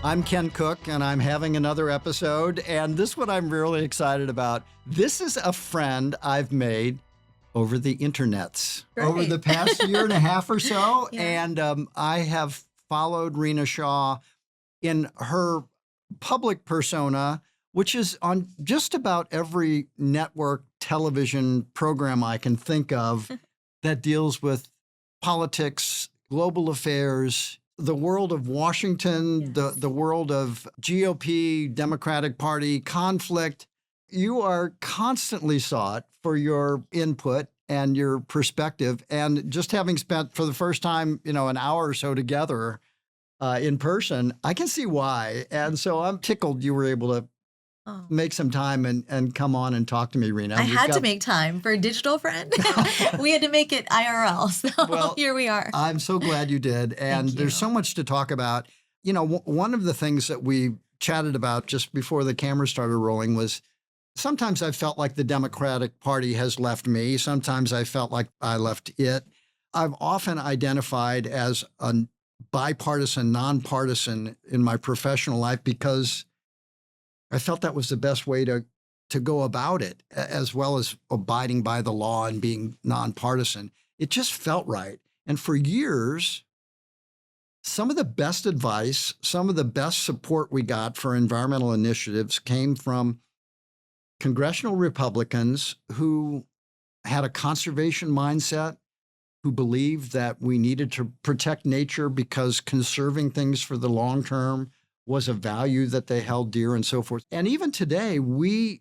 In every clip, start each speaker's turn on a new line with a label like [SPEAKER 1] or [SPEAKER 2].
[SPEAKER 1] I'm Ken Cook, and I'm having another episode, and this one I'm really excited about. This is a friend I've made over the internets over the past year and a half or so, and I have followed Rina Shah in her public persona, which is on just about every network television program I can think of that deals with politics, global affairs, the world of Washington, the world of GOP, Democratic Party, conflict. You are constantly sought for your input and your perspective. And just having spent for the first time, an hour or so together in person, I can see why. And so I'm tickled you were able to make some time and come on and talk to me, Rina.
[SPEAKER 2] I had to make time for a digital friend. We had to make it IRL. So here we are.
[SPEAKER 1] I'm so glad you did. And there's so much to talk about. One of the things that we chatted about just before the camera started rolling was sometimes I felt like the Democratic Party has left me. Sometimes I felt like I left it. I've often identified as a bipartisan, nonpartisan in my professional life because I felt that was the best way to go about it, as well as abiding by the law and being nonpartisan. It just felt right. And for years, some of the best advice, some of the best support we got for environmental initiatives came from congressional Republicans who had a conservation mindset, who believed that we needed to protect nature because conserving things for the long term was a value that they held dear and so forth. And even today, we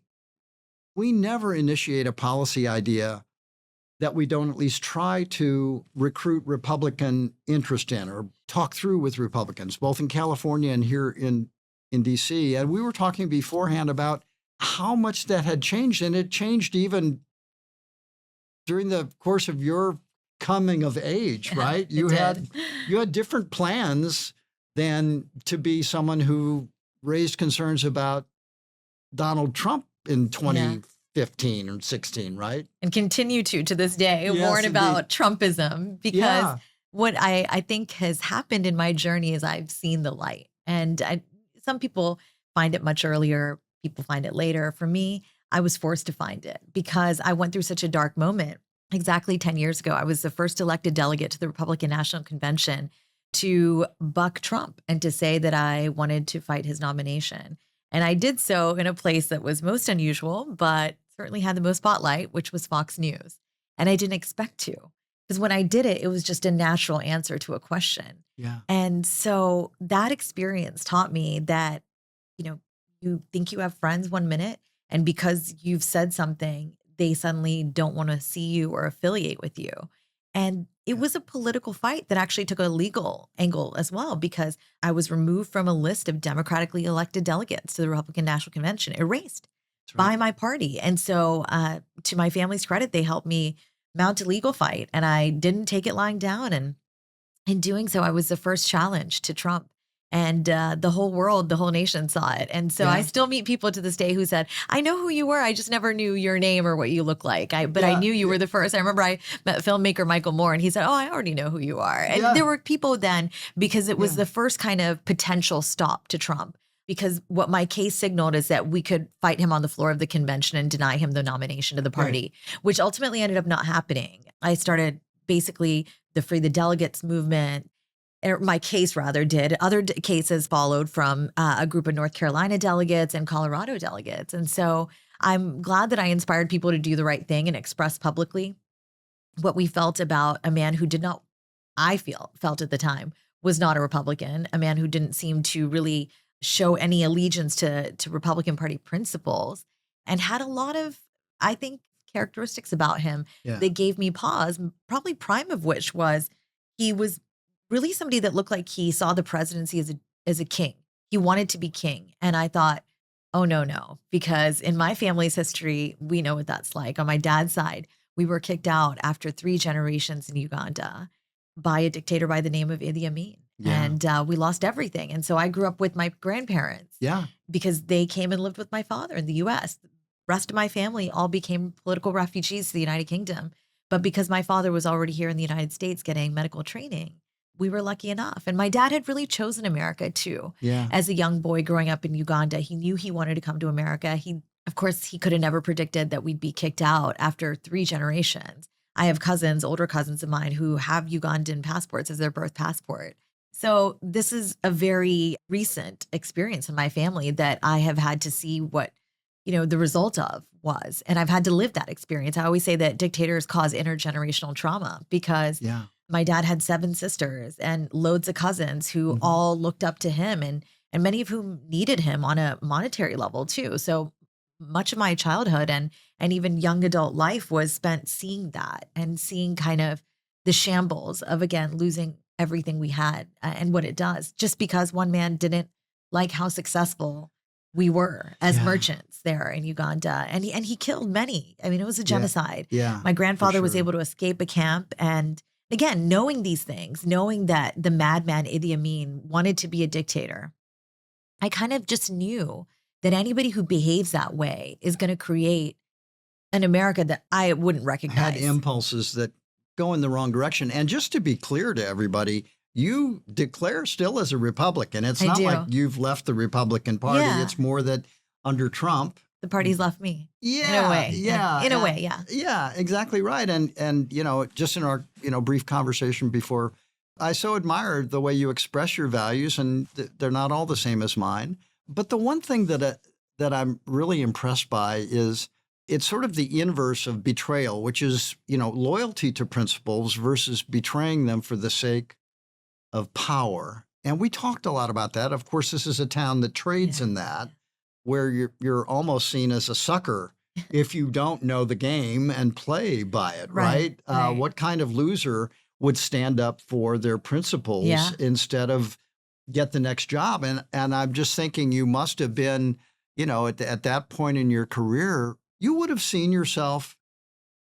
[SPEAKER 1] never initiate a policy idea that we don't at least try to recruit Republican interest in or talk through with Republicans, both in California and here in DC. And we were talking beforehand about how much that had changed. And it changed even during the course of your coming of age, right? You had different plans than to be someone who raised concerns about Donald Trump in 2015 or 16, right?
[SPEAKER 2] And continue to this day, warn about Trumpism, because what I think has happened in my journey is I've seen the light. And some people find it much earlier, people find it later. For me, I was forced to find it because I went through such a dark moment. Exactly 10 years ago, I was the first elected delegate to the Republican National Convention to buck Trump and to say that I wanted to fight his nomination. And I did so in a place that was most unusual, but certainly had the most spotlight, which was Fox News. And I didn't expect to, because when I did it, it was just a natural answer to a question.
[SPEAKER 1] Yeah.
[SPEAKER 2] And so that experience taught me that, you think you have friends one minute, and because you've said something, they suddenly don't want to see you or affiliate with you. And it was a political fight that actually took a legal angle as well, because I was removed from a list of democratically elected delegates to the Republican National Convention, erased by my party. And so to my family's credit, they helped me mount a legal fight, and I didn't take it lying down. And in doing so, I was the first challenge to Trump. And the whole world, the whole nation saw it. And so I still meet people to this day who said, I know who you were. I just never knew your name or what you look like. But I knew you were the first. I remember I met filmmaker Michael Moore, and he said, I already know who you are. And there were people then, because it was the first kind of potential stop to Trump. Because what my case signaled is that we could fight him on the floor of the convention and deny him the nomination to the party, which ultimately ended up not happening. I started basically the Free the Delegates movement. My case rather did. Other cases followed from a group of North Carolina delegates and Colorado delegates. And so I'm glad that I inspired people to do the right thing and express publicly what we felt about a man who did not, felt at the time, was not a Republican, a man who didn't seem to really show any allegiance to Republican Party principles, and had a lot of, I think, characteristics about him that gave me pause, probably prime of which was he was really somebody that looked like he saw the presidency as a king. He wanted to be king. And I thought, oh, no, because in my family's history, we know what that's like. On my dad's side, we were kicked out after 3 generations in Uganda by a dictator by the name of Idi Amin. Yeah. And we lost everything. And so I grew up with my grandparents because they came and lived with my father in the U.S. The rest of my family all became political refugees to the United Kingdom. But because my father was already here in the United States getting medical training, we were lucky enough. And my dad had really chosen America too.
[SPEAKER 1] Yeah.
[SPEAKER 2] As a young boy growing up in Uganda, he knew he wanted to come to America. Of course, he could have never predicted that we'd be kicked out after 3 generations. I have cousins, older cousins of mine, who have Ugandan passports as their birth passport. So this is a very recent experience in my family that I have had to see what, the result of was. And I've had to live that experience. I always say that dictators cause intergenerational trauma because
[SPEAKER 1] Yeah.
[SPEAKER 2] my dad had 7 sisters and loads of cousins who
[SPEAKER 1] Mhm.
[SPEAKER 2] all looked up to him and many of whom needed him on a monetary level too. So much of my childhood and even young adult life was spent seeing that and seeing kind of the shambles of, again, losing everything we had and what it does just because one man didn't like how successful we were as
[SPEAKER 1] Yeah.
[SPEAKER 2] merchants there in Uganda. And he killed many. I mean, it was a genocide.
[SPEAKER 1] Yeah.
[SPEAKER 2] My grandfather was
[SPEAKER 1] sure.
[SPEAKER 2] able to escape a camp. And again, knowing these things, knowing that the madman Idi Amin wanted to be a dictator, I kind of just knew that anybody who behaves that way is going to create an America that I wouldn't
[SPEAKER 1] Had
[SPEAKER 2] recognize.
[SPEAKER 1] impulses that go in the wrong direction. And just to be clear to everybody, you declare still as a Republican. It's
[SPEAKER 2] I
[SPEAKER 1] not
[SPEAKER 2] do.
[SPEAKER 1] like you've left the Republican Party.
[SPEAKER 2] Yeah.
[SPEAKER 1] It's more that under Trump,
[SPEAKER 2] The party's left me.
[SPEAKER 1] yeah,
[SPEAKER 2] In a way.
[SPEAKER 1] yeah,
[SPEAKER 2] In a
[SPEAKER 1] and-
[SPEAKER 2] way, yeah.
[SPEAKER 1] yeah, exactly right. And just in our brief conversation before, I so admire the way you express your values, and they're not all the same as mine. But the one thing that I'm really impressed by is it's sort of the inverse of betrayal, which is loyalty to principles versus betraying them for the sake of power. And we talked a lot about that. Of course, this is a town that trades
[SPEAKER 2] Yeah.
[SPEAKER 1] in that, where you're almost seen as a sucker if you don't know the game and play by it, right?
[SPEAKER 2] Right.
[SPEAKER 1] What kind of loser would stand up for their principles
[SPEAKER 2] Yeah.
[SPEAKER 1] instead of get the next job? And I'm just thinking you must have been, at that point in your career, you would have seen yourself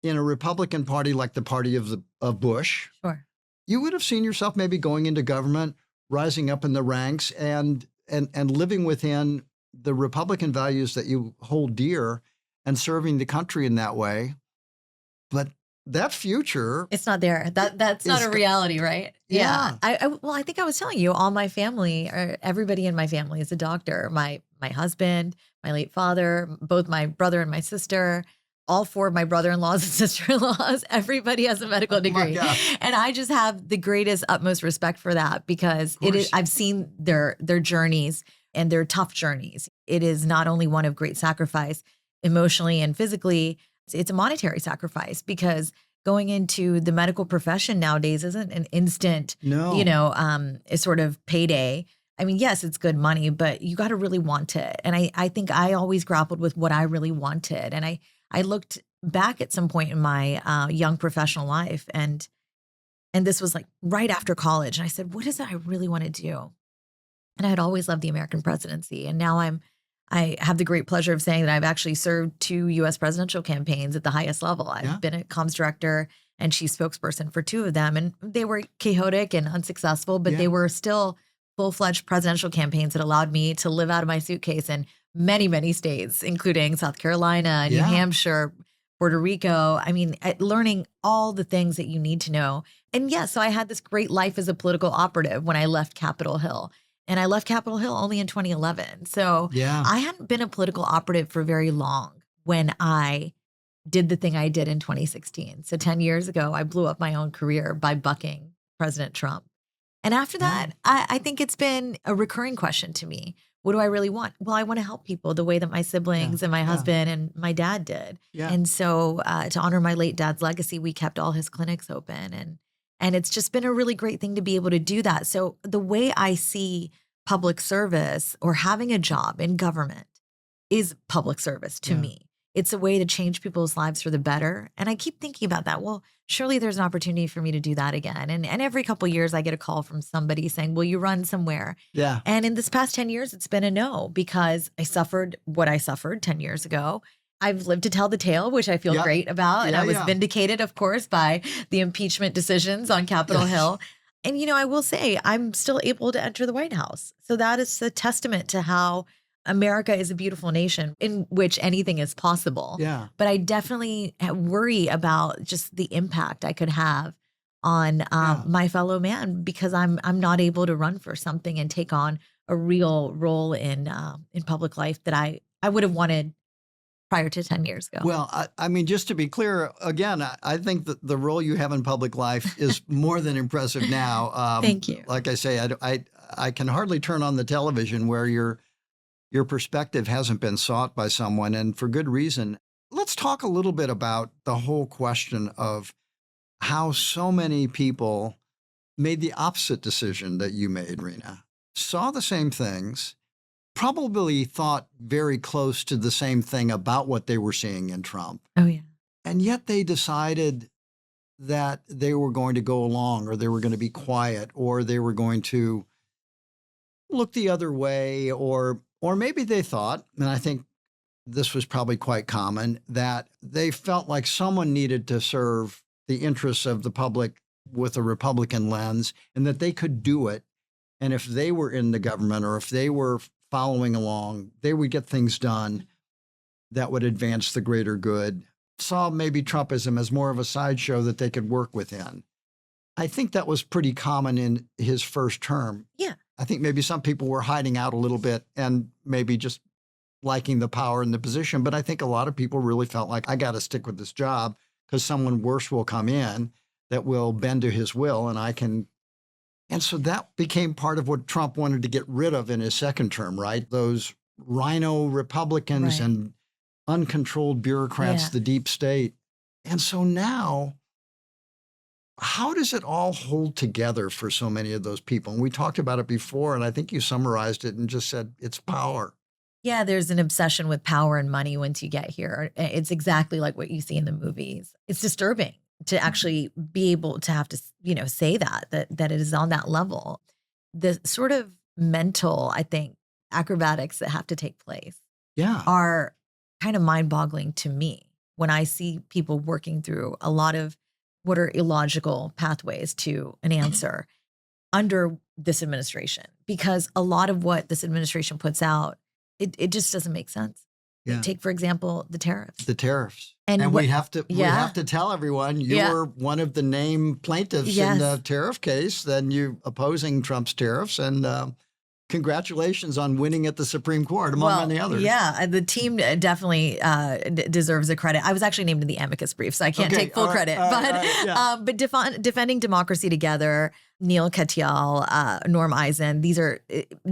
[SPEAKER 1] in a Republican Party like the party of Bush.
[SPEAKER 2] Sure.
[SPEAKER 1] You would have seen yourself maybe going into government, rising up in the ranks, and living within the Republican values that you hold dear and serving the country in that way. But that future,
[SPEAKER 2] It's not there. That's not
[SPEAKER 1] It's
[SPEAKER 2] a
[SPEAKER 1] go-
[SPEAKER 2] reality, right?
[SPEAKER 1] Yeah.
[SPEAKER 2] I think I was telling you, all my family, or everybody in my family is a doctor. My husband, my late father, both my brother and my sister, all 4 of my brother-in-laws and sister-in-laws, everybody has a medical
[SPEAKER 1] Oh my
[SPEAKER 2] degree.
[SPEAKER 1] gosh.
[SPEAKER 2] And I just have the greatest, utmost respect for that because
[SPEAKER 1] Of course.
[SPEAKER 2] I've seen their journeys and their tough journeys. It is not only one of great sacrifice emotionally and physically, it's a monetary sacrifice because going into the medical profession nowadays isn't an instant,
[SPEAKER 1] no,
[SPEAKER 2] a sort of payday. I mean, yes, it's good money, but you got to really want it. And I think I always grappled with what I really wanted. And I looked back at some point in my young professional life and this was like right after college. And I said, what is it I really want to do? And I had always loved the American presidency. And now I have the great pleasure of saying that I've actually served 2 U.S. presidential campaigns at the highest level. I've
[SPEAKER 1] Yeah.
[SPEAKER 2] been a comms director and chief spokesperson for 2 of them. And they were chaotic and unsuccessful, but
[SPEAKER 1] Yeah.
[SPEAKER 2] they were still full-fledged presidential campaigns that allowed me to live out of my suitcase in many, many states, including South Carolina, New
[SPEAKER 1] Yeah.
[SPEAKER 2] Hampshire, Puerto Rico. I mean, learning all the things that you need to know. And yes, so I had this great life as a political operative when I left Capitol Hill. And I left Capitol Hill only in 2011. So
[SPEAKER 1] yeah,
[SPEAKER 2] I hadn't been a political operative for very long when I did the thing I did in 2016. So 10 years ago, I blew up my own career by bucking President Trump. And after that, I think it's been a recurring question to me. What do I really want? Well, I want to help people the way that my siblings
[SPEAKER 1] Yeah,
[SPEAKER 2] and my
[SPEAKER 1] yeah.
[SPEAKER 2] husband and my dad did.
[SPEAKER 1] yeah.
[SPEAKER 2] And so to honor my late dad's legacy, we kept all his clinics open. And it's just been a really great thing to be able to do that. So the way I see public service or having a job in government is public service to
[SPEAKER 1] Yeah.
[SPEAKER 2] me. It's a way to change people's lives for the better. And I keep thinking about that. Well, surely there's an opportunity for me to do that again. And every couple of years I get a call from somebody saying, will you run somewhere?
[SPEAKER 1] Yeah.
[SPEAKER 2] And in this past 10 years, it's been a no because I suffered what I suffered 10 years ago. I've lived to tell the tale, which I feel
[SPEAKER 1] Yeah.
[SPEAKER 2] great about. And
[SPEAKER 1] Yeah,
[SPEAKER 2] I was
[SPEAKER 1] yeah.
[SPEAKER 2] vindicated, of course, by the impeachment decisions on Capitol
[SPEAKER 1] Yes.
[SPEAKER 2] Hill. And, I will say I'm still able to enter the White House. So that is a testament to how America is a beautiful nation in which anything is possible.
[SPEAKER 1] Yeah.
[SPEAKER 2] But I definitely worry about just the impact I could have on my fellow man because I'm not able to run for something and take on a real role in public life that I would have wanted prior to 10 years ago.
[SPEAKER 1] Well, I mean, just to be clear, again, I think that the role you have in public life is more than impressive now.
[SPEAKER 2] Thank you.
[SPEAKER 1] Like I say, I can hardly turn on the television where your perspective hasn't been sought by someone, and for good reason. Let's talk a little bit about the whole question of how so many people made the opposite decision that you made, Rina. Saw the same things, probably thought very close to the same thing about what they were seeing in Trump.
[SPEAKER 2] Oh, yeah.
[SPEAKER 1] And yet they decided that they were going to go along, or they were going to be quiet, or they were going to look the other way, or maybe they thought, and I think this was probably quite common, that they felt like someone needed to serve the interests of the public with a Republican lens, and that they could do it. And if they were in the government, or if they were following along, they would get things done that would advance the greater good. Saw maybe Trumpism as more of a sideshow that they could work within. I think that was pretty common in his first term.
[SPEAKER 2] Yeah.
[SPEAKER 1] I think maybe some people were hiding out a little bit and maybe just liking the power and the position. But I think a lot of people really felt like, I got to stick with this job because someone worse will come in that will bend to his will, and I can. And so that became part of what Trump wanted to get rid of in his second term, right? Those rhino Republicans
[SPEAKER 2] Right.
[SPEAKER 1] and uncontrolled bureaucrats,
[SPEAKER 2] Yeah.
[SPEAKER 1] the deep state. And so now, how does it all hold together for so many of those people? And we talked about it before, and I think you summarized it and just said it's power.
[SPEAKER 2] Yeah, there's an obsession with power and money once you get here. It's exactly like what you see in the movies. It's disturbing to actually be able to have to, say that it is on that level. The sort of mental, I think, acrobatics that have to take place
[SPEAKER 1] Yeah.
[SPEAKER 2] are kind of mind-boggling to me when I see people working through a lot of what are illogical pathways to an answer under this administration, because a lot of what this administration puts out, it just doesn't make sense.
[SPEAKER 1] Yeah.
[SPEAKER 2] Take, for example, the tariffs.
[SPEAKER 1] The tariffs.
[SPEAKER 2] And
[SPEAKER 1] we have to
[SPEAKER 2] Yeah.
[SPEAKER 1] tell everyone you
[SPEAKER 2] Yeah.
[SPEAKER 1] were one of the named plaintiffs in
[SPEAKER 2] Yes.
[SPEAKER 1] the tariff case, then you opposing Trump's tariffs, and congratulations on winning at the Supreme Court, among many others.
[SPEAKER 2] Yeah, the team definitely deserves a credit. I was actually named in the amicus brief, so I can't take full credit. But defending democracy together, Neil Katyal, Norm Eisen, these are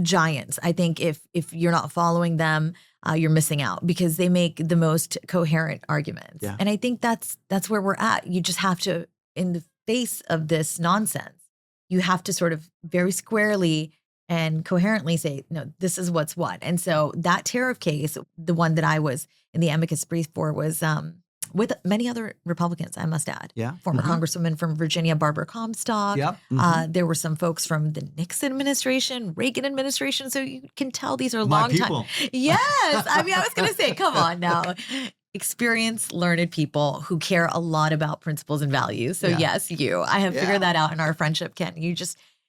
[SPEAKER 2] giants. I think if you're not following them, you're missing out because they make the most coherent arguments.
[SPEAKER 1] Yeah.
[SPEAKER 2] And I think that's where we're at. You just have to, in the face of this nonsense, you have to sort of very squarely and coherently say, no, this is what's what. And so that tariff case, the one that I was in the amicus brief for, was with many other Republicans, I must add.
[SPEAKER 1] Yeah.
[SPEAKER 2] Former
[SPEAKER 1] Mhm.
[SPEAKER 2] Congresswoman from Virginia, Barbara Comstock.
[SPEAKER 1] Yep. Mhm.
[SPEAKER 2] There were some folks from the Nixon administration, Reagan administration. So you can tell these are
[SPEAKER 1] My
[SPEAKER 2] long
[SPEAKER 1] people.
[SPEAKER 2] time. Yes. I mean, I was going to say, come on now. Experienced, learned people who care a lot about principles and values. So
[SPEAKER 1] Yeah.
[SPEAKER 2] yes, you. I have
[SPEAKER 1] Yeah.
[SPEAKER 2] figured that out in our friendship, Ken.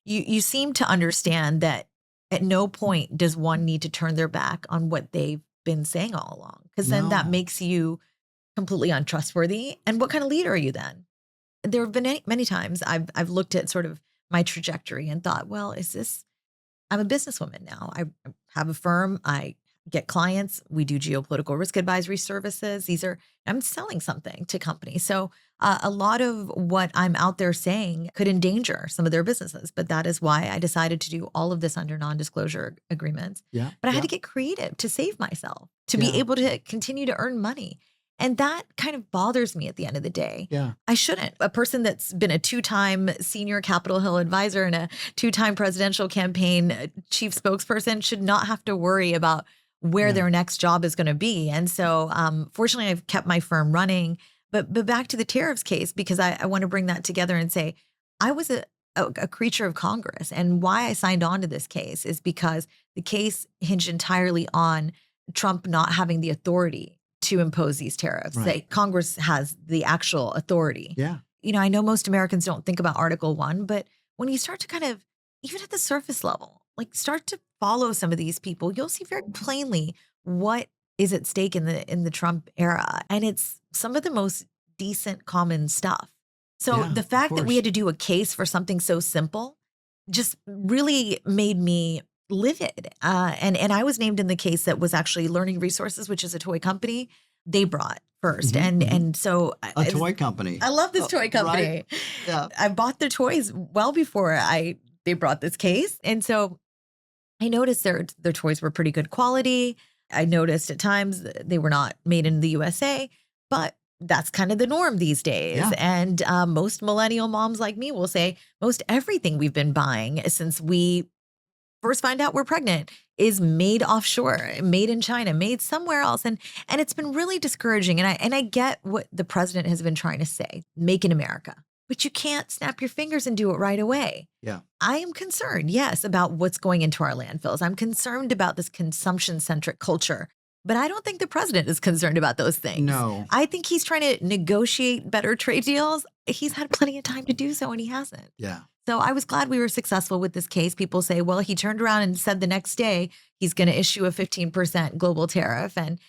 [SPEAKER 2] You seem to understand that at no point does one need to turn their back on what they've been saying all along, because then that
[SPEAKER 1] No.
[SPEAKER 2] makes you completely untrustworthy. And what kind of leader are you then? There have been many times I've looked at sort of my trajectory and thought, well, I'm a businesswoman now. I have a firm. I get clients. We do geopolitical risk advisory services. I'm selling something to companies. So a lot of what I'm out there saying could endanger some of their businesses. But that is why I decided to do all of this under non-disclosure agreements.
[SPEAKER 1] Yeah.
[SPEAKER 2] But I
[SPEAKER 1] yeah.
[SPEAKER 2] had to get creative to save myself, to be
[SPEAKER 1] Yeah.
[SPEAKER 2] able to continue to earn money. And that kind of bothers me at the end of the day.
[SPEAKER 1] Yeah.
[SPEAKER 2] I shouldn't. A person that's been a 2-time senior Capitol Hill advisor and a 2-time presidential campaign chief spokesperson should not have to worry about where
[SPEAKER 1] Yeah.
[SPEAKER 2] their next job is going to be. And so fortunately, I've kept my firm running. But back to the tariffs case, because I want to bring that together and say, I was a creature of Congress. And why I signed on to this case is because the case hinged entirely on Trump not having the authority to impose these tariffs.
[SPEAKER 1] Right.
[SPEAKER 2] That Congress has the actual authority.
[SPEAKER 1] Yeah.
[SPEAKER 2] I know most Americans don't think about Article 1, but when you start to kind of, even at the surface level, like start to follow some of these people, you'll see very plainly what is at stake in the Trump era. And it's some of the most decent, common stuff. So
[SPEAKER 1] Yeah,
[SPEAKER 2] the
[SPEAKER 1] of
[SPEAKER 2] fact that we
[SPEAKER 1] course.
[SPEAKER 2] had to do a case for something so simple just really made me livid. And I was named in the case that was actually Learning Resources, which is a toy company. They brought first,
[SPEAKER 1] Mhm,
[SPEAKER 2] and
[SPEAKER 1] mhm.
[SPEAKER 2] and so
[SPEAKER 1] A toy company.
[SPEAKER 2] I love this toy
[SPEAKER 1] Right?
[SPEAKER 2] company.
[SPEAKER 1] Yeah.
[SPEAKER 2] I bought their toys well before they brought this case, and so I noticed their toys were pretty good quality. I noticed at times they were not made in the USA, but that's kind of the norm these days.
[SPEAKER 1] Yeah.
[SPEAKER 2] And most millennial moms like me will say most everything we've been buying since we first find out we're pregnant is made offshore, made in China, made somewhere else. And it's been really discouraging. And I get what the president has been trying to say, make in America. But you can't snap your fingers and do it right away.
[SPEAKER 1] Yeah.
[SPEAKER 2] I am concerned, yes, about what's going into our landfills. I'm concerned about this consumption-centric culture. But I don't think the president is concerned about those things.
[SPEAKER 1] No.
[SPEAKER 2] I think he's trying to negotiate better trade deals. He's had plenty of time to do so, and he hasn't.
[SPEAKER 1] Yeah.
[SPEAKER 2] So I was glad we were successful with this case. People say, well, he turned around and said the next day he's going to issue a 15% global tariff. And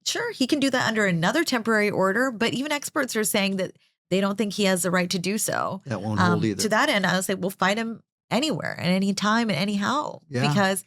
[SPEAKER 2] sure, he can do that under another temporary order. But even experts are saying that they don't think he has the right to do so.
[SPEAKER 1] That won't hold either.
[SPEAKER 2] To that end, I would say we'll fight him anywhere, at any time, and anyhow.
[SPEAKER 1] Yeah.
[SPEAKER 2] Because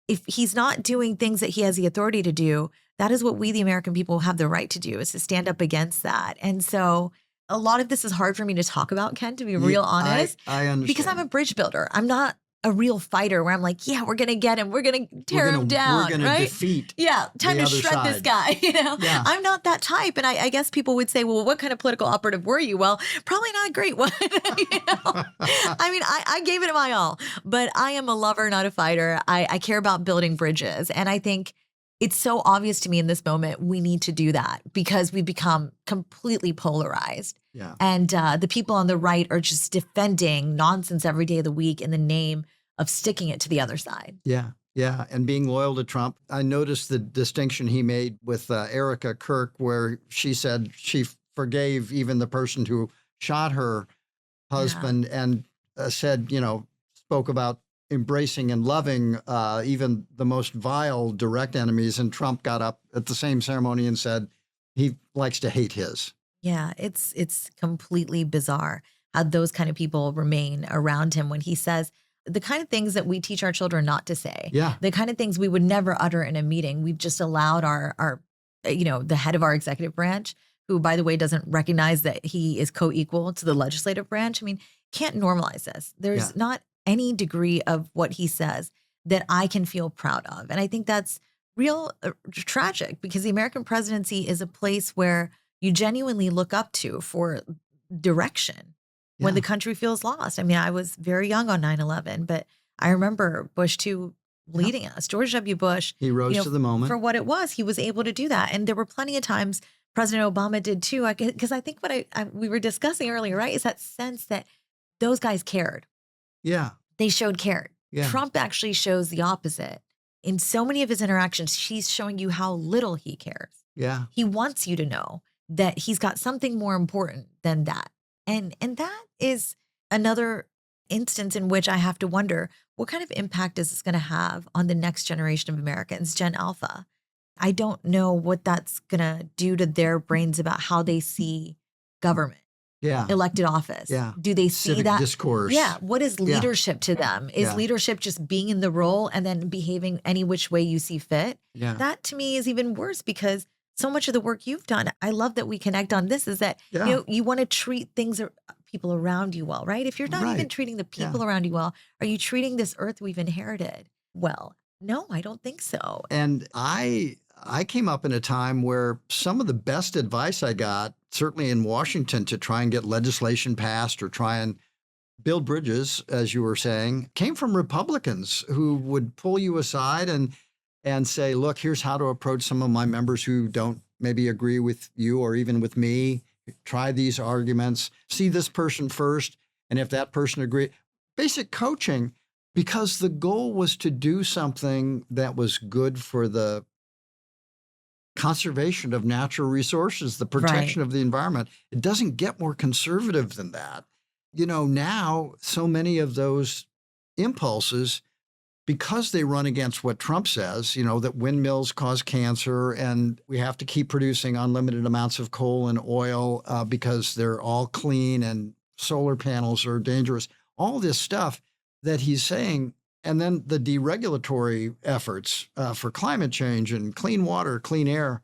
[SPEAKER 2] if he's not doing things that he has the authority to do, that is what we, the American people, have the right to do, is to stand up against that. And so a lot of this is hard for me to talk about, Ken, to be real honest.
[SPEAKER 1] I understand.
[SPEAKER 2] Because I'm a bridge builder. I'm not a real fighter where I'm like, yeah, we're going to get him. We're going to tear him down.
[SPEAKER 1] We're going
[SPEAKER 2] right?
[SPEAKER 1] to defeat.
[SPEAKER 2] Yeah, time
[SPEAKER 1] the
[SPEAKER 2] to
[SPEAKER 1] other
[SPEAKER 2] shred this
[SPEAKER 1] side.
[SPEAKER 2] guy.
[SPEAKER 1] Yeah.
[SPEAKER 2] I'm not that type. And I guess people would say, well, what kind of political operative were you? Well, probably not a great one. I mean, I gave it my all, but I am a lover, not a fighter. I care about building bridges. And I think it's so obvious to me in this moment, we need to do that because we've become completely polarized.
[SPEAKER 1] Yeah.
[SPEAKER 2] And the people on the right are just defending nonsense every day of the week in the name of sticking it to the other side.
[SPEAKER 1] Yeah. Yeah. And being loyal to Trump. I noticed the distinction he made with Erica Kirk, where she said she forgave even the person who shot her husband and said, spoke about embracing and loving even the most vile direct enemies. And Trump got up at the same ceremony and said he likes to hate his.
[SPEAKER 2] Yeah, it's completely bizarre how those kind of people remain around him when he says the kind of things that we teach our children not to say.
[SPEAKER 1] Yeah.
[SPEAKER 2] The kind of things we would never utter in a meeting. We've just allowed our the head of our executive branch, who, by the way, doesn't recognize that he is co-equal to the legislative branch. I mean, can't normalize this. There's not any degree of what he says that I can feel proud of. And I think that's real tragic because the American presidency is a place where you genuinely look up to for direction when the country feels lost. I mean, I was very young on 9/11, but I remember Bush too leading us. George W. Bush,
[SPEAKER 1] He rose to the moment.
[SPEAKER 2] for what it was. He was able to do that. And there were plenty of times President Obama did too. Because I think what we were discussing earlier, right, is that sense that those guys cared.
[SPEAKER 1] Yeah.
[SPEAKER 2] They showed care.
[SPEAKER 1] Yeah.
[SPEAKER 2] Trump actually shows the opposite. In so many of his interactions, he's showing you how little he cares.
[SPEAKER 1] Yeah.
[SPEAKER 2] He wants you to know that he's got something more important than that. And that is another instance in which I have to wonder, what kind of impact is this going to have on the next generation of Americans, Gen Alpha? I don't know what that's going to do to their brains about how they see government, elected office.
[SPEAKER 1] Yeah.
[SPEAKER 2] Do they see
[SPEAKER 1] Civic
[SPEAKER 2] that?
[SPEAKER 1] discourse.
[SPEAKER 2] Yeah. What is leadership to them? Is leadership just being in the role and then behaving any which way you see fit?
[SPEAKER 1] Yeah.
[SPEAKER 2] That to me is even worse because so much of the work you've done, I love that we connect on this, is that you want to treat people around you well, right? If you're not even treating the people around you well, are you treating this earth we've inherited well? No, I don't think so.
[SPEAKER 1] And I came up in a time where some of the best advice I got, certainly in Washington, to try and get legislation passed or try and build bridges, as you were saying, came from Republicans who would pull you aside and say, look, here's how to approach some of my members who don't maybe agree with you or even with me. Try these arguments, see this person first. And if that person agrees, basic coaching, because the goal was to do something that was good for the conservation of natural resources, the protection of the environment. It doesn't get more conservative than that. Now so many of those impulses because they run against what Trump says, that windmills cause cancer and we have to keep producing unlimited amounts of coal and oil because they're all clean and solar panels are dangerous. All this stuff that he's saying, and then the deregulatory efforts for climate change and clean water, clean air.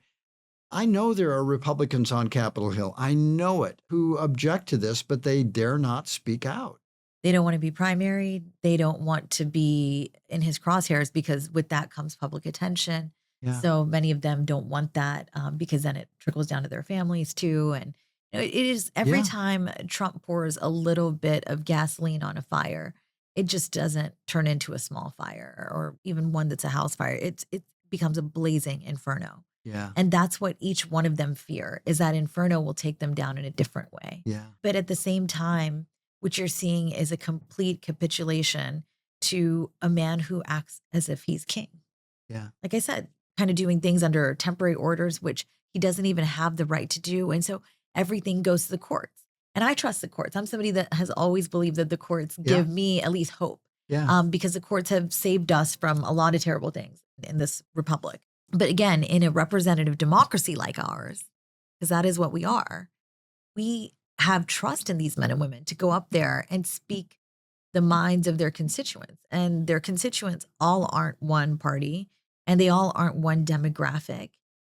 [SPEAKER 1] I know there are Republicans on Capitol Hill, I know it, who object to this, but they dare not speak out.
[SPEAKER 2] They don't want to be primaried. They don't want to be in his crosshairs because with that comes public attention.
[SPEAKER 1] Yeah.
[SPEAKER 2] So many of them don't want that because then it trickles down to their families too. And it is every time Trump pours a little bit of gasoline on a fire, it just doesn't turn into a small fire or even one that's a house fire. It becomes a blazing inferno.
[SPEAKER 1] Yeah.
[SPEAKER 2] And that's what each one of them fear, is that inferno will take them down in a different way.
[SPEAKER 1] Yeah.
[SPEAKER 2] But at the same time, what you're seeing is a complete capitulation to a man who acts as if he's king.
[SPEAKER 1] Yeah.
[SPEAKER 2] Like I said, kind of doing things under temporary orders, which he doesn't even have the right to do. And so everything goes to the courts. And I trust the courts. I'm somebody that has always believed that the courts give me at least hope.
[SPEAKER 1] Yeah.
[SPEAKER 2] Because the courts have saved us from a lot of terrible things in this republic. But again, in a representative democracy like ours, because that is what we are, we have trust in these men and women to go up there and speak the minds of their constituents. And their constituents all aren't one party and they all aren't one demographic.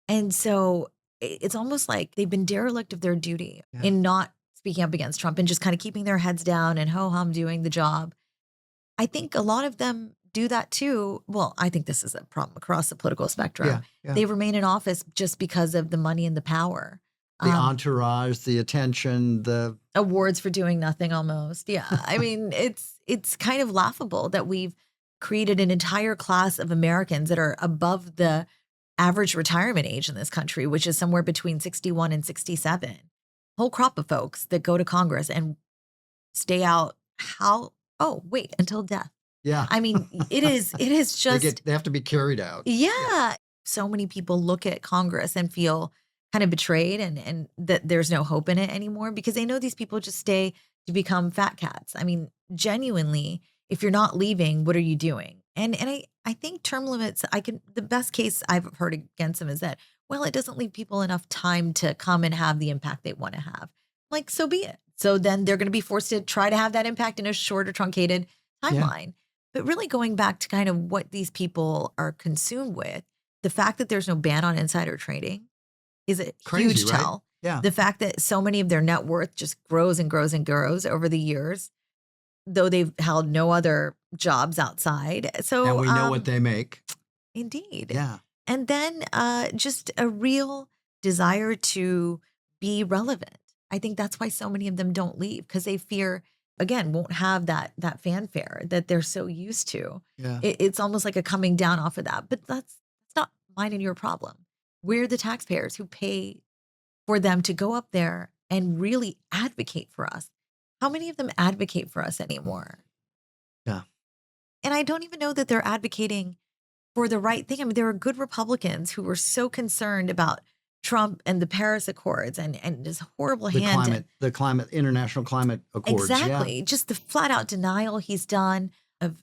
[SPEAKER 2] And so it's almost like they've been derelict of their duty in not speaking up against Trump and just kind of keeping their heads down and ho-hum doing the job. I think a lot of them do that too. Well, I think this is a problem across the political spectrum. They remain in office just because of the money and the power.
[SPEAKER 1] The entourage, the attention, the
[SPEAKER 2] awards for doing nothing almost. Yeah. I mean, it's kind of laughable that we've created an entire class of Americans that are above the average retirement age in this country, which is somewhere between 61 and 67. Whole crop of folks that go to Congress and stay out until death.
[SPEAKER 1] Yeah.
[SPEAKER 2] I mean, it is just
[SPEAKER 1] they have to be carried out.
[SPEAKER 2] Yeah. So many people look at Congress and feel kind of betrayed and that there's no hope in it anymore because they know these people just stay to become fat cats. I mean, genuinely, if you're not leaving, what are you doing? And I think term limits, the best case I've heard against them is that, well, it doesn't leave people enough time to come and have the impact they want to have. Like, so be it. So then they're going to be forced to try to have that impact in a shorter, truncated timeline. But really going back to kind of what these people are consumed with, the fact that there's no ban on insider trading is a huge tell.
[SPEAKER 1] Right? Yeah.
[SPEAKER 2] The fact that so many of their net worth just grows and grows and grows over the years, though they've held no other jobs outside. So
[SPEAKER 1] and we know what they make.
[SPEAKER 2] Indeed.
[SPEAKER 1] Yeah.
[SPEAKER 2] And then just a real desire to be relevant. I think that's why so many of them don't leave, because they fear, again, won't have that fanfare that they're so used to.
[SPEAKER 1] Yeah.
[SPEAKER 2] It's almost like a coming down off of that. But that's not mine and your problem. We're the taxpayers who pay for them to go up there and really advocate for us. How many of them advocate for us anymore?
[SPEAKER 1] Yeah.
[SPEAKER 2] And I don't even know that they're advocating for the right thing. I mean, there are good Republicans who were so concerned about Trump and the Paris Accords and this horrible
[SPEAKER 1] the international climate accords.
[SPEAKER 2] Exactly.
[SPEAKER 1] Yeah.
[SPEAKER 2] Just the flat out denial he's done of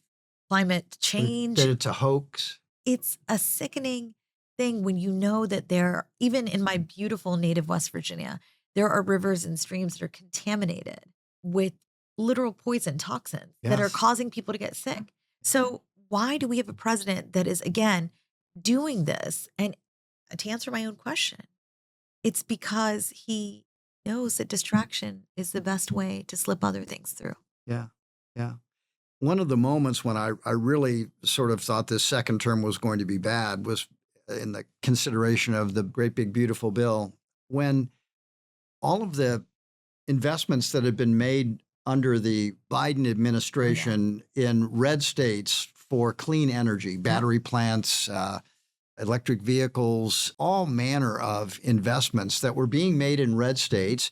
[SPEAKER 2] climate change.
[SPEAKER 1] That it's a hoax.
[SPEAKER 2] It's a sickening thing when you know that even in my beautiful native West Virginia, there are rivers and streams that are contaminated with literal poison toxins that are causing people to get sick. So why do we have a president that is, again, doing this? And to answer my own question, it's because he knows that distraction is the best way to slip other things through.
[SPEAKER 1] Yeah. Yeah. One of the moments when I really sort of thought this second term was going to be bad was in the consideration of the great big beautiful bill, when all of the investments that had been made under the Biden administration in red states for clean energy, battery plants, electric vehicles, all manner of investments that were being made in red states.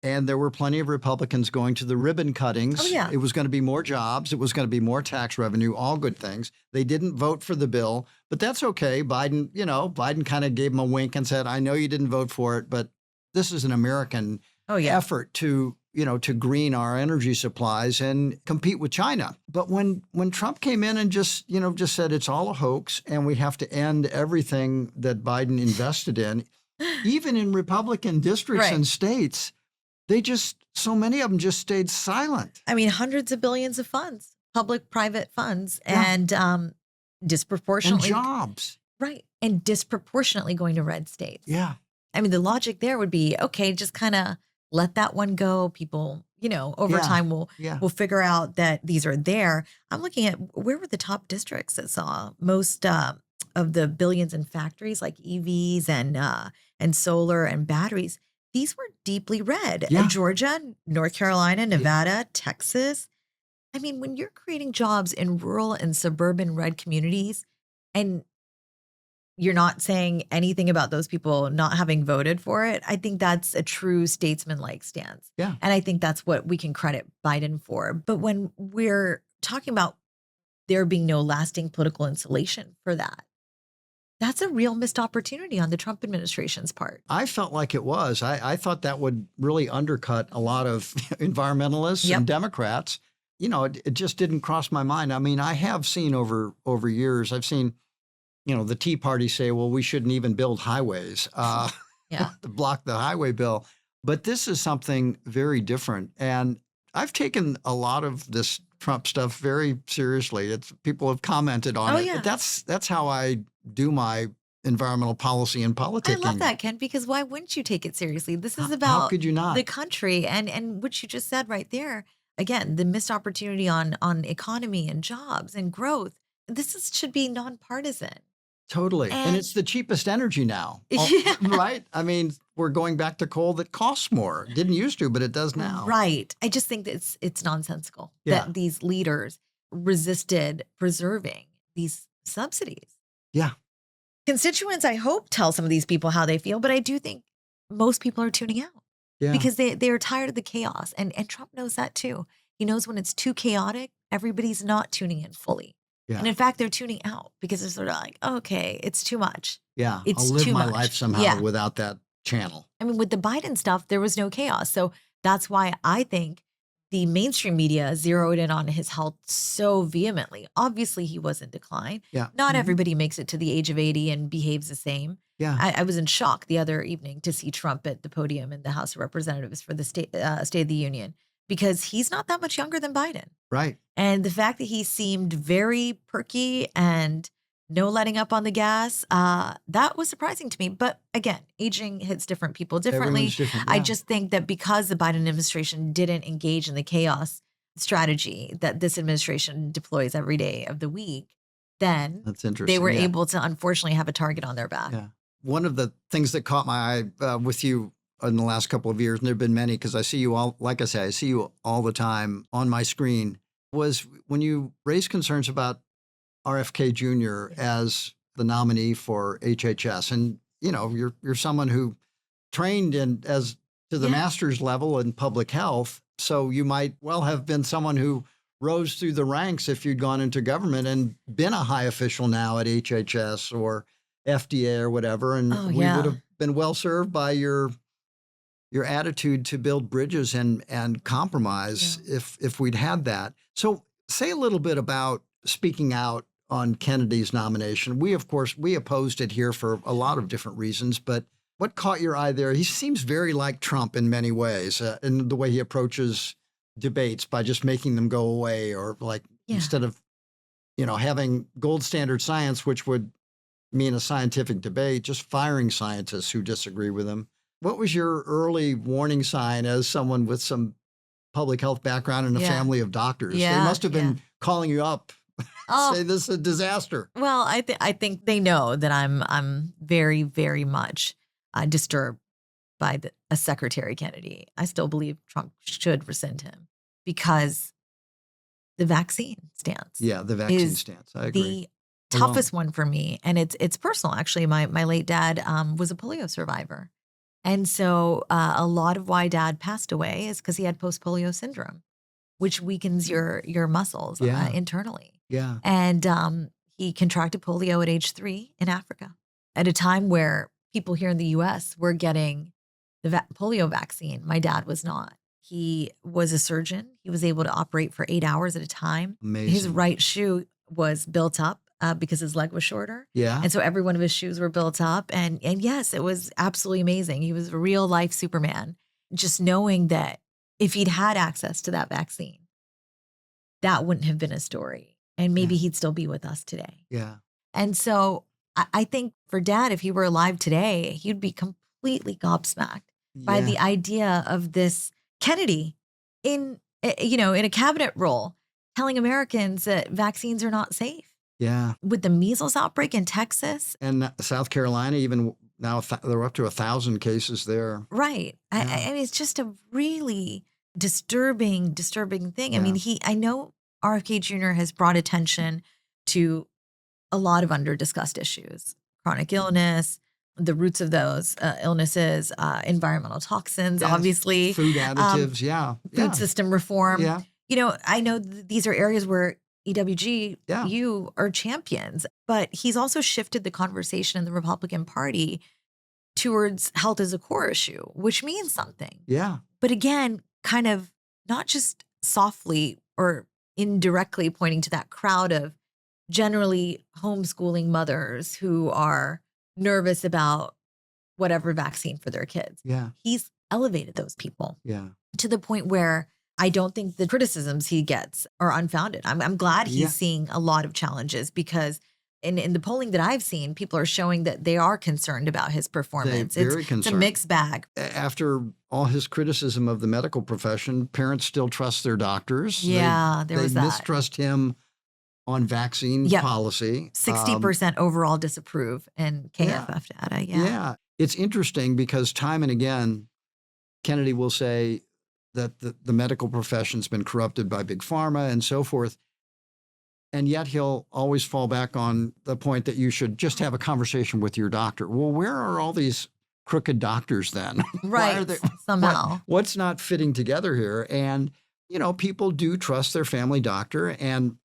[SPEAKER 1] And there were plenty of Republicans going to the ribbon cuttings.
[SPEAKER 2] Oh, yeah.
[SPEAKER 1] It was going to be more jobs. It was going to be more tax revenue, all good things. They didn't vote for the bill, but that's okay. Biden kind of gave them a wink and said, I know you didn't vote for it, but this is an American
[SPEAKER 2] Oh, yeah.
[SPEAKER 1] effort to, to green our energy supplies and compete with China. But when Trump came in and just said it's all a hoax and we have to end everything that Biden invested in, even in Republican districts and states, so many of them just stayed silent.
[SPEAKER 2] I mean, hundreds of billions of funds, public-private funds, and disproportionately.
[SPEAKER 1] And jobs.
[SPEAKER 2] Right. And disproportionately going to red states.
[SPEAKER 1] Yeah.
[SPEAKER 2] I mean, the logic there would be, okay, just kind of let that one go. People, over time will figure out that these are there. I'm looking at where were the top districts that saw most of the billions in factories like EVs and solar and batteries. These were deeply red.
[SPEAKER 1] Yeah.
[SPEAKER 2] Georgia, North Carolina, Nevada, Texas. I mean, when you're creating jobs in rural and suburban red communities and you're not saying anything about those people not having voted for it, I think that's a true statesman-like stance.
[SPEAKER 1] Yeah.
[SPEAKER 2] And I think that's what we can credit Biden for. But when we're talking about there being no lasting political insulation for that, that's a real missed opportunity on the Trump administration's part.
[SPEAKER 1] I felt like it was. I thought that would really undercut a lot of environmentalists and Democrats. It just didn't cross my mind. I mean, I have seen over years, I've seen, the Tea Party say, well, we shouldn't even build highways to block the highway bill. But this is something very different. And I've taken a lot of this Trump stuff very seriously. People have commented on it.
[SPEAKER 2] Yeah.
[SPEAKER 1] But that's how I do my environmental policy and politicking.
[SPEAKER 2] I love that, Ken, because why wouldn't you take it seriously? This is about
[SPEAKER 1] how could you not?
[SPEAKER 2] The country and what you just said right there. Again, the missed opportunity on economy and jobs and growth. Should be nonpartisan.
[SPEAKER 1] Totally. And it's the cheapest energy now, right? I mean, we're going back to coal that costs more. Didn't used to, but it does now.
[SPEAKER 2] Right. I just think that it's nonsensical that these leaders resisted preserving these subsidies.
[SPEAKER 1] Yeah.
[SPEAKER 2] Constituents, I hope, tell some of these people how they feel, but I do think most people are tuning out because they are tired of the chaos. And Trump knows that too. He knows when it's too chaotic, everybody's not tuning in fully. Yeah. And in fact, they're tuning out because they're sort of like, okay, it's too much.
[SPEAKER 1] Yeah,
[SPEAKER 2] it's
[SPEAKER 1] I'll live
[SPEAKER 2] too
[SPEAKER 1] my
[SPEAKER 2] much.
[SPEAKER 1] life somehow without that channel.
[SPEAKER 2] I mean, with the Biden stuff, there was no chaos. So that's why I think the mainstream media zeroed in on his health so vehemently. Obviously, he was in decline.
[SPEAKER 1] Yeah.
[SPEAKER 2] Not everybody makes it to the age of 80 and behaves the same.
[SPEAKER 1] Yeah.
[SPEAKER 2] I was in shock the other evening to see Trump at the podium in the House of Representatives for the State of the Union, because he's not that much younger than Biden.
[SPEAKER 1] Right.
[SPEAKER 2] And the fact that he seemed very perky and no letting up on the gas, that was surprising to me. But again, aging hits different people differently.
[SPEAKER 1] Different,
[SPEAKER 2] I just think that because the Biden administration didn't engage in the chaos strategy that this administration deploys every day of the week, then
[SPEAKER 1] that's interesting.
[SPEAKER 2] They were able to unfortunately have a target on their back.
[SPEAKER 1] Yeah. One of the things that caught my eye with you in the last couple of years, and there have been many, because I see you all, like I say, I see you all the time on my screen, was when you raised concerns about RFK Jr. as the nominee for HHS. And, you're someone who trained as to the master's level in public health. So you might well have been someone who rose through the ranks if you'd gone into government and been a high official now at HHS or FDA or whatever. And we would have been well served by your attitude to build bridges and compromise if we'd had that. So say a little bit about speaking out on Kennedy's nomination. We opposed it here for a lot of different reasons, but what caught your eye there? He seems very like Trump in many ways, in the way he approaches debates by just making them go away, or instead of, having gold standard science, which would mean a scientific debate, just firing scientists who disagree with him. What was your early warning sign as someone with some public health background and a family of doctors? They must have been calling you up, say this is a disaster.
[SPEAKER 2] Well, I think they know that I'm very, very much disturbed by a Secretary Kennedy. I still believe Trump should rescind him because the vaccine stance.
[SPEAKER 1] Yeah, the vaccine stance. I agree.
[SPEAKER 2] The toughest one for me, and it's personal. Actually, my late dad was a polio survivor. And so a lot of why Dad passed away is because he had post-polio syndrome, which weakens your muscles internally.
[SPEAKER 1] Yeah.
[SPEAKER 2] And he contracted polio at age 3 in Africa at a time where people here in the U.S. were getting the polio vaccine. My dad was not. He was a surgeon. He was able to operate for 8 hours at a time.
[SPEAKER 1] Amazing.
[SPEAKER 2] His right shoe was built up because his leg was shorter.
[SPEAKER 1] Yeah.
[SPEAKER 2] And so every one of his shoes were built up. And yes, it was absolutely amazing. He was a real life Superman. Just knowing that if he'd had access to that vaccine, that wouldn't have been a story. And maybe he'd still be with us today.
[SPEAKER 1] Yeah.
[SPEAKER 2] And so I think for Dad, if he were alive today, he'd be completely gobsmacked by the idea of this Kennedy in a cabinet role telling Americans that vaccines are not safe.
[SPEAKER 1] Yeah.
[SPEAKER 2] With the measles outbreak in Texas.
[SPEAKER 1] And South Carolina, even now, they're up to 1,000 cases there.
[SPEAKER 2] Right.
[SPEAKER 1] Yeah.
[SPEAKER 2] I mean, it's just a really disturbing thing.
[SPEAKER 1] Yeah.
[SPEAKER 2] I mean, I know RFK Jr. has brought attention to a lot of under-discussed issues, chronic illness, the roots of those illnesses, environmental toxins, obviously.
[SPEAKER 1] Food additives,
[SPEAKER 2] food system reform.
[SPEAKER 1] Yeah.
[SPEAKER 2] I know these are areas where EWG, you are champions, but he's also shifted the conversation in the Republican Party towards health as a core issue, which means something.
[SPEAKER 1] Yeah.
[SPEAKER 2] But again, kind of not just softly or indirectly pointing to that crowd of generally homeschooling mothers who are nervous about whatever vaccine for their kids.
[SPEAKER 1] Yeah.
[SPEAKER 2] He's elevated those people
[SPEAKER 1] to
[SPEAKER 2] the point where I don't think the criticisms he gets are unfounded. I'm glad he's seeing a lot of challenges because in the polling that I've seen, people are showing that they are concerned about his performance. It's a mixed bag.
[SPEAKER 1] After all his criticism of the medical profession, parents still trust their doctors.
[SPEAKER 2] Yeah, there was that.
[SPEAKER 1] They mistrust him on vaccine policy.
[SPEAKER 2] 60% overall disapprove in KFF data.
[SPEAKER 1] Yeah. It's interesting because time and again, Kennedy will say that the medical profession's been corrupted by big pharma and so forth. And yet he'll always fall back on the point that you should just have a conversation with your doctor. Well, where are all these crooked doctors then?
[SPEAKER 2] Right, somehow.
[SPEAKER 1] What's not fitting together here? And, people do trust their family doctor. And,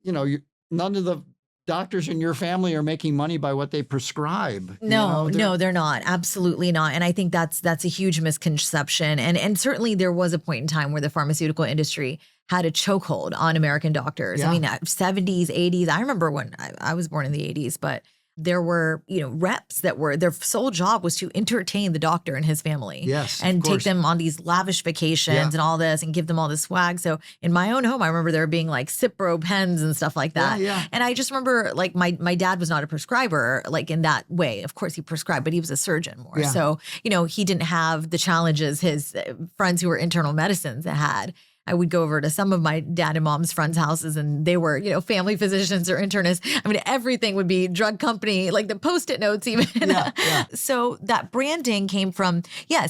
[SPEAKER 1] none of the doctors in your family are making money by what they prescribe.
[SPEAKER 2] No, they're not. Absolutely not. And I think that's a huge misconception. And certainly there was a point in time where the pharmaceutical industry had a chokehold on American doctors.
[SPEAKER 1] Yeah.
[SPEAKER 2] I mean, 70s, 80s. I remember when I was born in the 80s, but there were, reps that were, their sole job was to entertain the doctor and his family.
[SPEAKER 1] Yes,
[SPEAKER 2] and take them on these lavish vacations and all this and give them all this swag. So in my own home, I remember there being like Cipro pens and stuff like that.
[SPEAKER 1] Yeah.
[SPEAKER 2] And I just remember like my dad was not a prescriber like in that way. Of course he prescribed, but he was a surgeon more.
[SPEAKER 1] Yeah.
[SPEAKER 2] So, he didn't have the challenges his friends who were internal medicines had. I would go over to some of my dad and mom's friends' houses and they were, family physicians or internists. I mean, everything would be drug company, like the Post-it notes even. So that branding came from,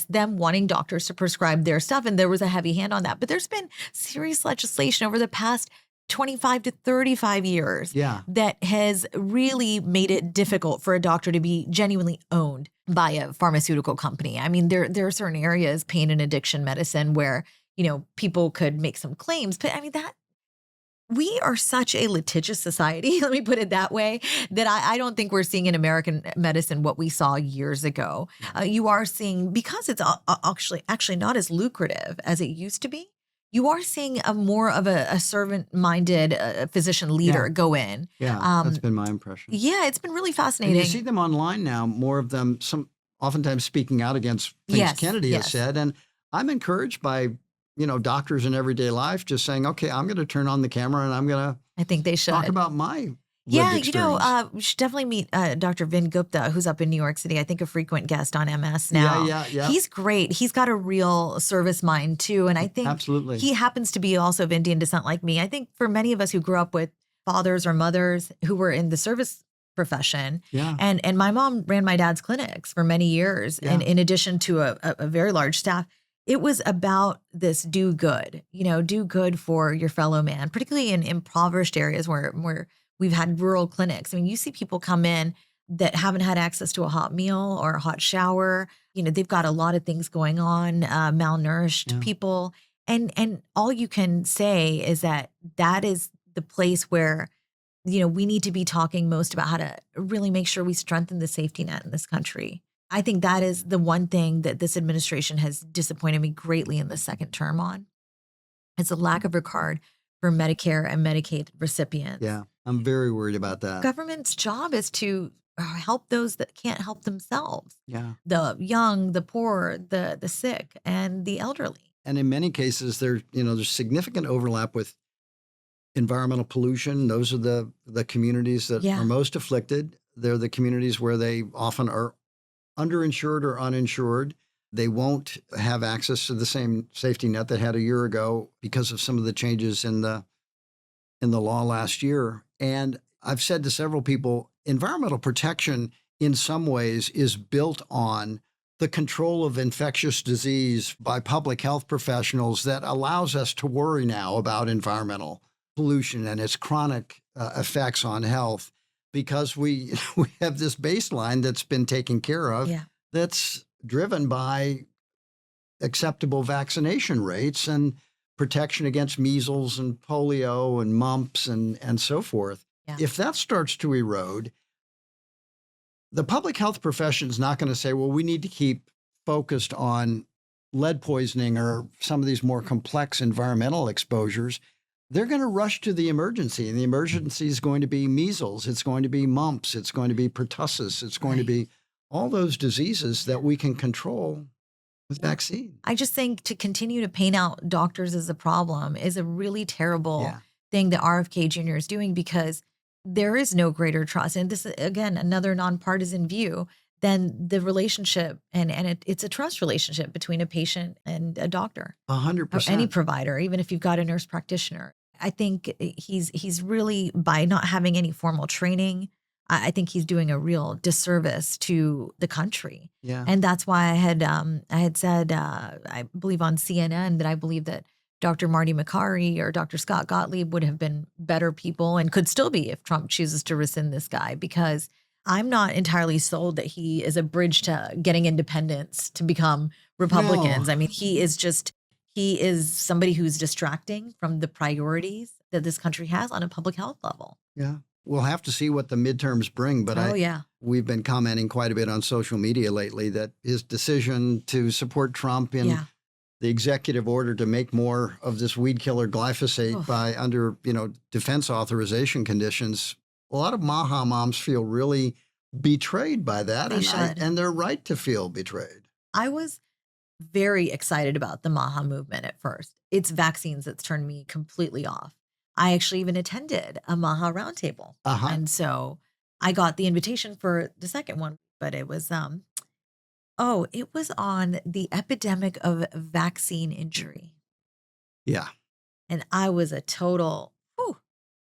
[SPEAKER 2] them wanting doctors to prescribe their stuff. And there was a heavy hand on that. But there's been serious legislation over the past 25 to 35 years that has really made it difficult for a doctor to be genuinely owned by a pharmaceutical company. I mean, there are certain areas, pain and addiction medicine, where people could make some claims, but I mean we are such a litigious society, let me put it that way, that I don't think we're seeing in American medicine what we saw years ago. You are seeing, because it's actually not as lucrative as it used to be, you are seeing more of a servant-minded physician leader go in.
[SPEAKER 1] Yeah, that's been my impression.
[SPEAKER 2] Yeah, it's been really fascinating.
[SPEAKER 1] And you see them online now, more of them, oftentimes speaking out against things Kennedy has said. And I'm encouraged by doctors in everyday life just saying, okay, I'm going to turn on the camera and I'm going to
[SPEAKER 2] I think they should
[SPEAKER 1] talk about my lived experience.
[SPEAKER 2] We should definitely meet Dr. Vin Gupta, who's up in New York City, I think a frequent guest on MS now.
[SPEAKER 1] Yeah.
[SPEAKER 2] He's great. He's got a real service mind too. And I think
[SPEAKER 1] absolutely
[SPEAKER 2] he happens to be also of Indian descent like me. I think for many of us who grew up with fathers or mothers who were in the service profession. And my mom ran my dad's clinics for many years. And in addition to a very large staff, it was about this do good, do good for your fellow man, particularly in impoverished areas where we've had rural clinics. I mean, you see people come in that haven't had access to a hot meal or a hot shower. They've got a lot of things going on, malnourished people. And all you can say is that is the place where, we need to be talking most about how to really make sure we strengthen the safety net in this country. I think that is the one thing that this administration has disappointed me greatly in the second term on. It's a lack of regard for Medicare and Medicaid recipients.
[SPEAKER 1] Yeah, I'm very worried about that.
[SPEAKER 2] Government's job is to help those that can't help themselves.
[SPEAKER 1] Yeah.
[SPEAKER 2] The young, the poor, the sick, and the elderly.
[SPEAKER 1] And in many cases, there's significant overlap with environmental pollution. Those are the communities that are most afflicted. They're the communities where they often are underinsured or uninsured. They won't have access to the same safety net they had a year ago because of some of the changes in the law last year. And I've said to several people, environmental protection in some ways is built on the control of infectious disease by public health professionals that allows us to worry now about environmental pollution and its chronic effects on health, because we have this baseline that's been taken care of that's driven by acceptable vaccination rates and protection against measles and polio and mumps and so forth. Yeah. If that starts to erode, the public health profession is not going to say, well, we need to keep focused on lead poisoning or some of these more complex environmental exposures. They're going to rush to the emergency, and the emergency is going to be measles. It's going to be mumps. It's going to be pertussis. It's going to be all those diseases that we can control with vaccine.
[SPEAKER 2] I just think to continue to paint out doctors as a problem is a really terrible thing that RFK Jr. is doing, because there is no greater trust. And this is, again, another nonpartisan view than the relationship. And it's a trust relationship between a patient and a doctor.
[SPEAKER 1] 100%.
[SPEAKER 2] Or any provider, even if you've got a nurse practitioner. I think he's really, by not having any formal training, I think he's doing a real disservice to the country.
[SPEAKER 1] Yeah.
[SPEAKER 2] And that's why I had said, I believe on CNN, that I believe that Dr. Marty Makary or Dr. Scott Gottlieb would have been better people, and could still be if Trump chooses to rescind this guy, because I'm not entirely sold that he is a bridge to getting independents to become Republicans. No. I mean, he is somebody who's distracting from the priorities that this country has on a public health level.
[SPEAKER 1] Yeah. We'll have to see what the midterms bring, but we've been commenting quite a bit on social media lately that his decision to support Trump in the executive order to make more of this weed killer glyphosate by under, defense authorization conditions, a lot of Maha moms feel really betrayed by that, and they're right to feel betrayed.
[SPEAKER 2] I was very excited about the Maha movement at first. It's vaccines that's turned me completely off. I actually even attended a Maha roundtable. And so I got the invitation for the second one, but it was, it was on the epidemic of vaccine injury.
[SPEAKER 1] Yeah.
[SPEAKER 2] And I was a total,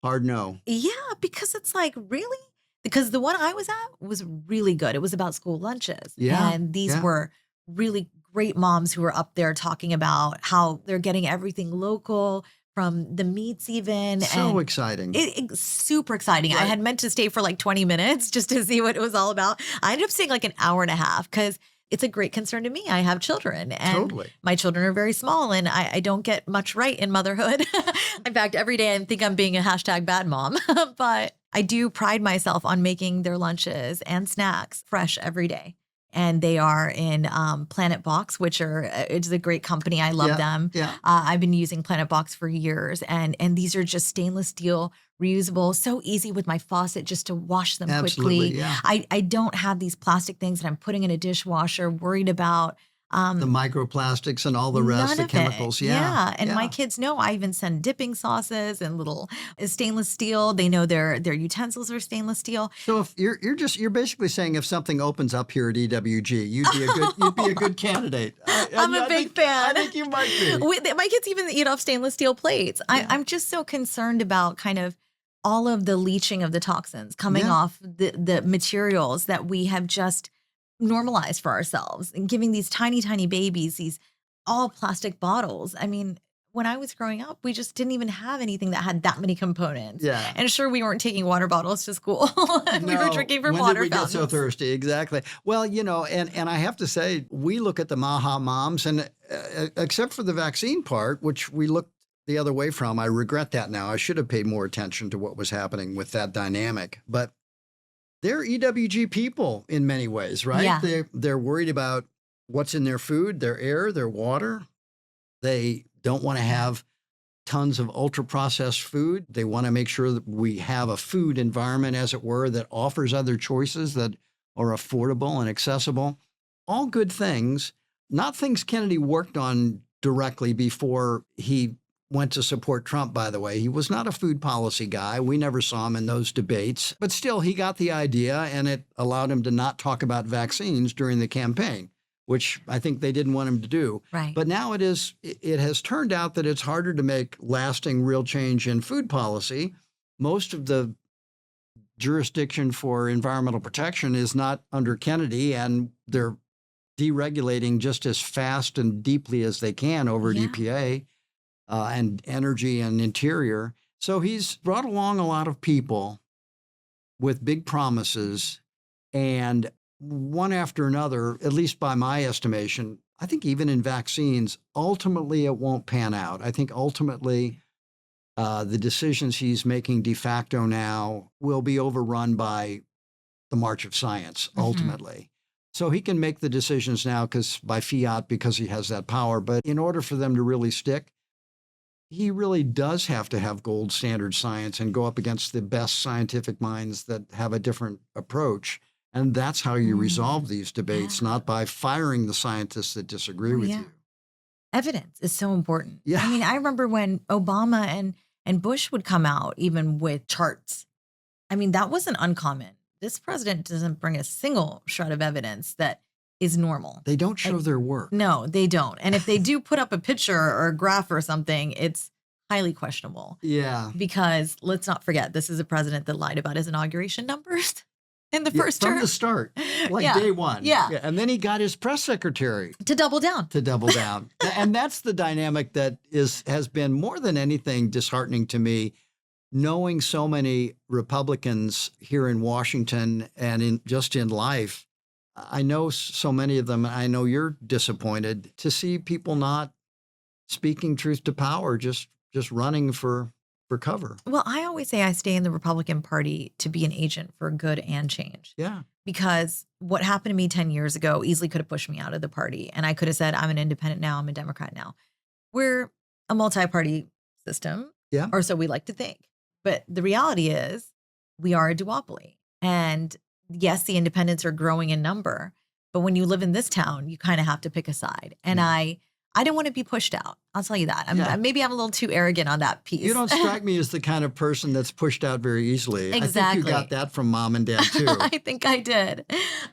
[SPEAKER 1] hard no.
[SPEAKER 2] Yeah, because it's like, really? Because the one I was at was really good. It was about school lunches.
[SPEAKER 1] Yeah.
[SPEAKER 2] And these were really great moms who were up there talking about how they're getting everything local, from the meats even.
[SPEAKER 1] So exciting.
[SPEAKER 2] It's super exciting. Right. I had meant to stay for like 20 minutes just to see what it was all about. I ended up staying like an hour and a half, because it's a great concern to me. I have children, and my children are very small, and I don't get much right in motherhood. In fact, every day I think I'm being a #bad mom, but I do pride myself on making their lunches and snacks fresh every day. And they are in Planet Box, which it's a great company. I love them.
[SPEAKER 1] Yeah.
[SPEAKER 2] I've been using Planet Box for years, and these are just stainless steel, reusable, so easy with my faucet just to wash them quickly.
[SPEAKER 1] Yeah.
[SPEAKER 2] I don't have these plastic things that I'm putting in a dishwasher, worried about.
[SPEAKER 1] The microplastics and all the rest, the chemicals.
[SPEAKER 2] Yeah. And my kids know I even send dipping sauces and little stainless steel. They know their utensils are stainless steel.
[SPEAKER 1] So if you're basically saying if something opens up here at EWG, you'd be a good candidate.
[SPEAKER 2] I'm a big fan.
[SPEAKER 1] I think you might be.
[SPEAKER 2] My kids even eat off stainless steel plates. I'm just so concerned about kind of all of the leaching of the toxins coming off the materials that we have just normalized for ourselves, and giving these tiny, tiny babies these all plastic bottles. I mean, when I was growing up, we just didn't even have anything that had that many components.
[SPEAKER 1] Yeah.
[SPEAKER 2] And sure, we weren't taking water bottles to school. We were drinking from water fountains.
[SPEAKER 1] When did we get so thirsty? Exactly. Well, and I have to say, we look at the Maha moms, and except for the vaccine part, which we looked the other way from, I regret that now. I should have paid more attention to what was happening with that dynamic. But they're EWG people in many ways, right?
[SPEAKER 2] Yeah.
[SPEAKER 1] They're worried about what's in their food, their air, their water. They don't want to have tons of ultra processed food. They want to make sure that we have a food environment, as it were, that offers other choices that are affordable and accessible. All good things, not things Kennedy worked on directly before he went to support Trump, by the way. He was not a food policy guy. We never saw him in those debates. But still, he got the idea, and it allowed him to not talk about vaccines during the campaign, which I think they didn't want him to do.
[SPEAKER 2] Right.
[SPEAKER 1] But now it has turned out that it's harder to make lasting real change in food policy. Most of the jurisdiction for environmental protection is not under Kennedy, and they're deregulating just as fast and deeply as they can over at EPA and energy and interior. So he's brought along a lot of people with big promises, and one after another, at least by my estimation, I think even in vaccines, ultimately it won't pan out. I think ultimately the decisions he's making de facto now will be overrun by the march of science, ultimately. So he can make the decisions now by fiat, because he has that power. But in order for them to really stick, he really does have to have gold standard science and go up against the best scientific minds that have a different approach. And that's how you resolve these debates, not by firing the scientists that disagree with you.
[SPEAKER 2] Evidence is so important.
[SPEAKER 1] Yeah.
[SPEAKER 2] I mean, I remember when Obama and Bush would come out even with charts. I mean, that wasn't uncommon. This president doesn't bring a single shred of evidence that is normal.
[SPEAKER 1] They don't show their work.
[SPEAKER 2] No, they don't. And if they do put up a picture or a graph or something, it's highly questionable.
[SPEAKER 1] Yeah.
[SPEAKER 2] Because let's not forget, this is a president that lied about his inauguration numbers in the first term.
[SPEAKER 1] From the start, day one.
[SPEAKER 2] Yeah.
[SPEAKER 1] And then he got his press secretary
[SPEAKER 2] to double down.
[SPEAKER 1] And that's the dynamic that has been more than anything disheartening to me, knowing so many Republicans here in Washington and just in life. I know so many of them. I know you're disappointed to see people not speaking truth to power, just running for cover.
[SPEAKER 2] Well, I always say I stay in the Republican Party to be an agent for good and change.
[SPEAKER 1] Yeah.
[SPEAKER 2] Because what happened to me 10 years ago easily could have pushed me out of the party. And I could have said, I'm an independent now, I'm a Democrat now. We're a multi-party system, or so we like to think. But the reality is we are a duopoly. And yes, the independents are growing in number. But when you live in this town, you kind of have to pick a side. And I don't want to be pushed out. I'll tell you that. Maybe I'm a little too arrogant on that piece.
[SPEAKER 1] You don't strike me as the kind of person that's pushed out very easily.
[SPEAKER 2] Exactly.
[SPEAKER 1] I think you got that from mom and dad too.
[SPEAKER 2] I think I did.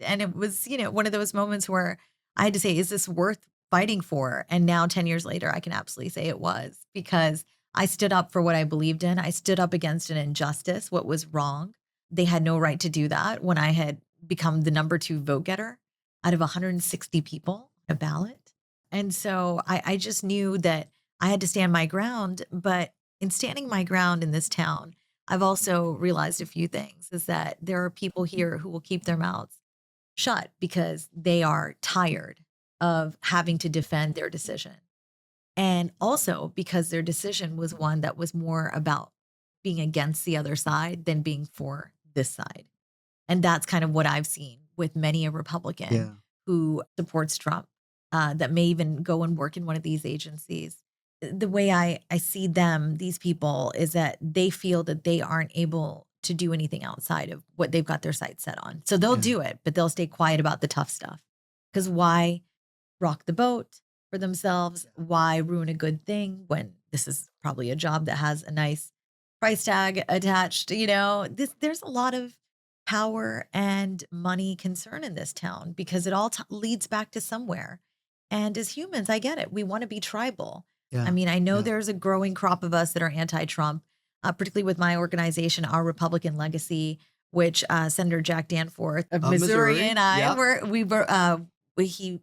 [SPEAKER 2] And it was, one of those moments where I had to say, is this worth fighting for? And now 10 years later, I can absolutely say it was, because I stood up for what I believed in. I stood up against an injustice, what was wrong. They had no right to do that when I had become the number 2 vote getter out of 160 people on a ballot. And so I just knew that I had to stand my ground. But in standing my ground in this town, I've also realized a few things, is that there are people here who will keep their mouths shut because they are tired of having to defend their decision. And also because their decision was one that was more about being against the other side than being for this side. And that's kind of what I've seen with many a Republican who supports Trump, that may even go and work in one of these agencies. The way I see them, these people, is that they feel that they aren't able to do anything outside of what they've got their sights set on. So they'll do it, but they'll stay quiet about the tough stuff. Because why rock the boat for themselves? Why ruin a good thing when this is probably a job that has a nice price tag attached? There's a lot of power and money concern in this town because it all leads back to somewhere. And as humans, I get it. We want to be tribal. I mean, I know there's a growing crop of us that are anti-Trump, particularly with my organization, Our Republican Legacy, which Senator Jack Danforth of Missouri and I he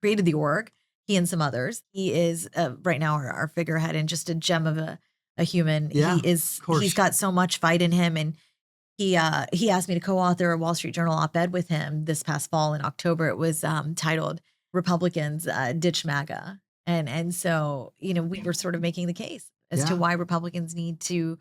[SPEAKER 2] created the org, he and some others. He is right now our figurehead and just a gem of a human.
[SPEAKER 1] Yeah,
[SPEAKER 2] he's got so much fight in him. And he asked me to co-author a Wall Street Journal op-ed with him this past fall in October. It was titled Republicans Ditch MAGA. And so, we were sort of making the case as to why Republicans need to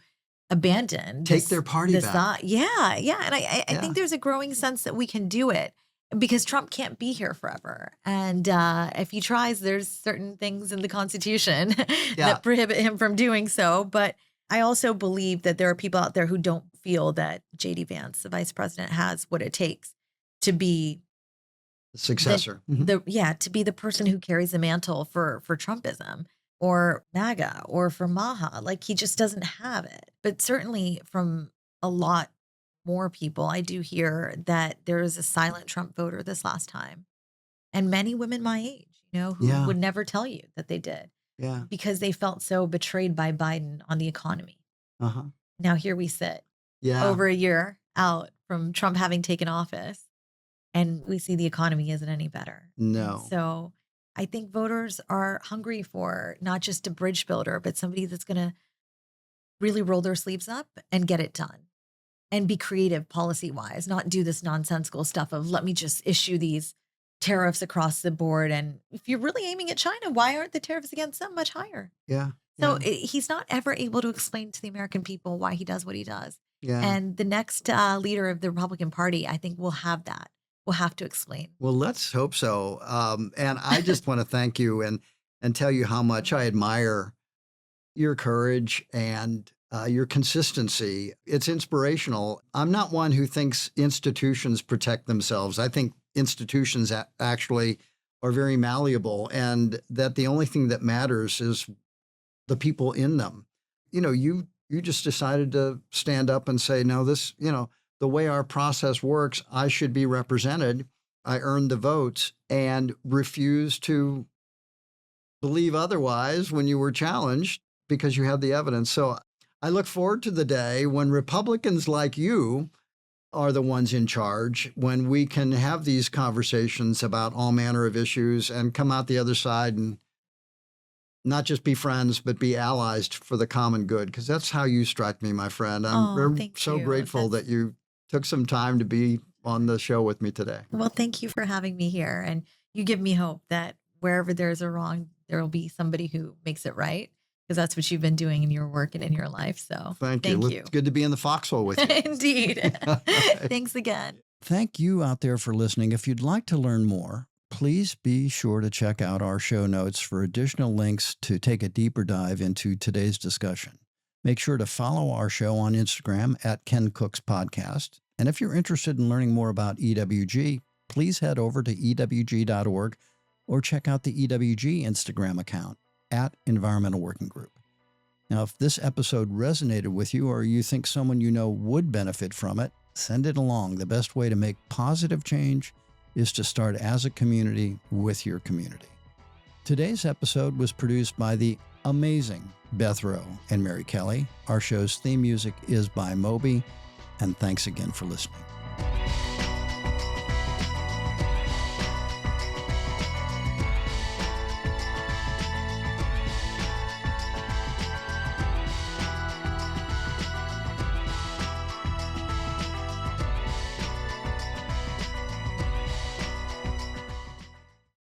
[SPEAKER 2] abandon
[SPEAKER 1] Take their party back.
[SPEAKER 2] Yeah, yeah. And I think there's a growing sense that we can do it because Trump can't be here forever. And if he tries, there's certain things in the Constitution that prohibit him from doing so. But I also believe that there are people out there who don't feel that J.D. Vance, the vice president, has what it takes to be
[SPEAKER 1] the successor.
[SPEAKER 2] To be the person who carries the mantle for Trumpism or MAGA or for Maha. Like, he just doesn't have it. But certainly from a lot more people, I do hear that there is a silent Trump voter this last time. And many women my age, who would never tell you that they did.
[SPEAKER 1] Yeah.
[SPEAKER 2] Because they felt so betrayed by Biden on the economy. Now here we sit, over a year out from Trump having taken office, and we see the economy isn't any better.
[SPEAKER 1] No.
[SPEAKER 2] And so I think voters are hungry for not just a bridge builder, but somebody that's going to really roll their sleeves up and get it done and be creative policy-wise, not do this nonsensical stuff of let me just issue these tariffs across the board. And if you're really aiming at China, why aren't the tariffs against them much higher?
[SPEAKER 1] Yeah.
[SPEAKER 2] So he's not ever able to explain to the American people why he does what he does.
[SPEAKER 1] Yeah.
[SPEAKER 2] And the next leader of the Republican Party, I think, will have that. We'll have to explain.
[SPEAKER 1] Well, let's hope so. And I just want to thank you and tell you how much I admire your courage and your consistency. It's inspirational. I'm not one who thinks institutions protect themselves. I think institutions actually are very malleable, and that the only thing that matters is the people in them. You just decided to stand up and say, no, this, the way our process works, I should be represented. I earned the votes, and refuse to believe otherwise when you were challenged because you had the evidence. So I look forward to the day when Republicans like you are the ones in charge, when we can have these conversations about all manner of issues and come out the other side and not just be friends, but be allies for the common good. Because that's how you strike me, my friend. I'm so grateful that you took some time to be on the show with me today.
[SPEAKER 2] Well, thank you for having me here. And you give me hope that wherever there's a wrong, there will be somebody who makes it right. Because that's what you've been doing in your work and in your life. So thank you.
[SPEAKER 1] It's good to be in the foxhole with you.
[SPEAKER 2] Indeed. Thanks again.
[SPEAKER 1] Thank you out there for listening. If you'd like to learn more, please be sure to check out our show notes for additional links to take a deeper dive into today's discussion. Make sure to follow our show on Instagram at Ken Cook's Podcast. And if you're interested in learning more about EWG, please head over to ewg.org or check out the EWG Instagram account at Environmental Working Group. Now, if this episode resonated with you or you think someone you know would benefit from it, send it along. The best way to make positive change is to start as a community with your community. Today's episode was produced by the amazing Beth Rowe and Mary Kelly. Our show's theme music is by Moby, and thanks again for listening.